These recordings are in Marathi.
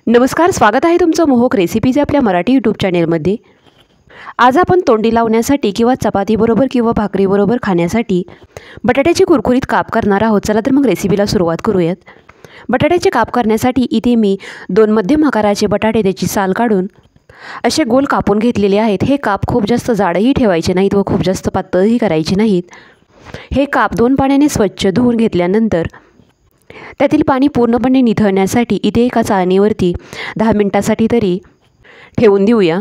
नमस्कार, स्वागत आहे तुमचं मोहक रेसिपीज आपल्या मराठी यूट्यूब चॅनेलमध्ये। आज आपण तोंडी लावण्यासाठी किंवा चपातीबरोबर किंवा भाकरीबरोबर खाण्यासाठी बटाट्याचे कुरकुरीत काप करणार आहोत। चला तर मग रेसिपीला सुरुवात करूयात। बटाट्याचे काप करण्यासाठी इथे मी 2 मध्यम आकाराचे बटाटे त्याची साल काढून असे गोल कापून घेतलेले आहेत। हे काप खूप जास्त जाडही ठेवायचे नाहीत व खूप जास्त पातळही करायचे नाहीत। हे काप 2 पाण्याने स्वच्छ धुवून घेतल्यानंतर त्यातील पाणी पूर्णपणे निथळण्यासाठी इथे एका चाळणीवरती 10 मिनिटांसाठी तरी ठेवून देऊया।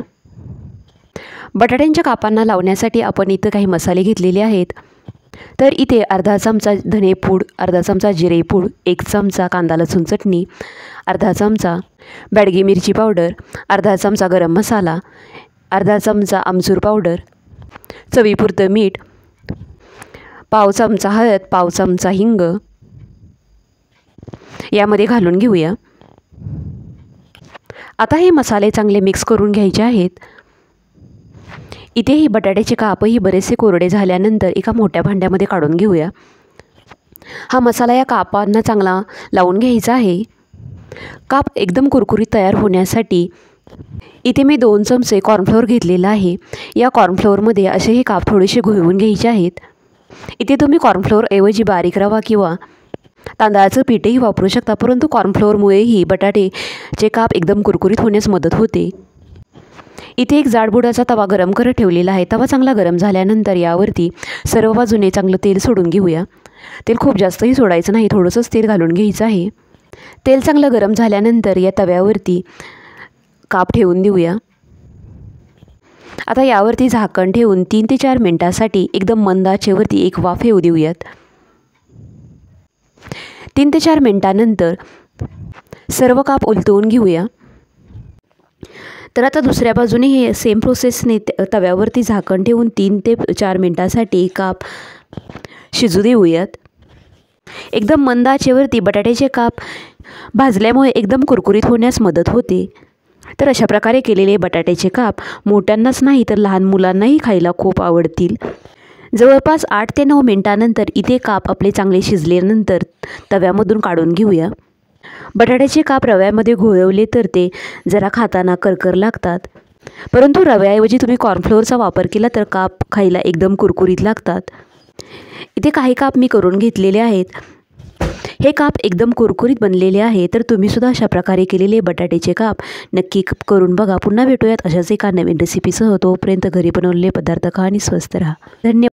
बटाट्यांच्या कापांना लावण्यासाठी आपण इथे काही मसाले घेतलेले आहेत। तर इथे अर्धा चमचा धनेपूड, अर्धा चमचा जिरेपूड, 1 चमचा कांदा लसूण चटणी, अर्धा चमचा बॅडगी मिरची पावडर, अर्धा चमचा गरम मसाला, अर्धा चमचा आमचूर पावडर, चवीपुरतं मीठ, पाव चमचा हळद, पाव चमचा हिंग यामध्ये घालून घेऊया। आता हे मसाले चांगले मिक्स करून घ्यायचे आहेत। इथेही बटाट्याचे कापही बरेचसे कोरडे झाल्यानंतर एका मोठ्या भांड्यामध्ये काढून घेऊया। हा मसाला या कापांना चांगला लावून घ्यायचा आहे। काप एकदम कुरकुरीत तयार होण्यासाठी इथे मी 2 चमचे कॉर्नफ्लोअर घेतलेला आहे। या कॉर्नफ्लोअरमध्ये असे हे काप थोडेसे घुळवून घ्यायचे आहेत। इथे तुम्ही कॉर्नफ्लोअर ऐवजी बारीक रवा किंवा तांदळाचं पीठही वापरू शकता, परंतु कॉर्नफ्लोअरमुळेही बटाट्याचे काप एकदम कुरकुरीत होण्यास मदत होते। इथे एक जाडबुडाचा तवा गरम करत ठेवलेला आहे। तवा चांगला गरम झाल्यानंतर यावरती सर्व बाजूने चांगलं तेल सोडून घेऊया। तेल खूप जास्तही सोडायचं नाही, थोडंसंच तेल घालून घ्यायचं आहे। तेल चांगलं गरम झाल्यानंतर या तव्यावरती काप ठेवून देऊया। आता यावरती झाकण ठेवून 3 ते 4 मिनिटांसाठी एकदम मंद आचेवरती एक वाफ येऊ देऊयात। 3 ते 4 मिनिटांनंतर सर्व काप उलटवून घेऊया। तर आता दुसऱ्या बाजूने हे सेम प्रोसेसने तव्यावरती झाकण ठेवून 3 ते 4 मिनिटांसाठी काप शिजू देऊयात। एकदम मंद आचेवरती बटाट्याचे काप भाजल्यामुळे एकदम कुरकुरीत होण्यास मदत होते। तर अशा प्रकारे केलेले बटाट्याचे काप मोठ्यांनाच नाही तर लहान मुलांनाही खायला खूप आवडतील। जवळपास 8 ते 9 मिनिटांनंतर इथे काप आपले चांगले शिजल्यानंतर तव्यामधून काढून घेऊया। बटाट्याचे काप रव्यामध्ये घोळवले तर ते जरा खाताना करकर लागतात, परंतु रव्याऐवजी तुम्ही कॉर्नफ्लोअरचा वापर केला तर काप खायला एकदम कुरकुरीत लागतात। इथे काही काप मी करून घेतलेले आहेत। हे काप एकदम कुरकुरीत बनलेले आहे। तर तुम्ही सुद्धा अशा प्रकारे केलेले बटाट्याचे काप नक्की करून बघा। पुन्हा भेटूयात अशाच एका नवीन रेसिपीसह। तोपर्यंत घरी बनवलेले पदार्थ खा आणि स्वस्थ राहा। धन्यवाद।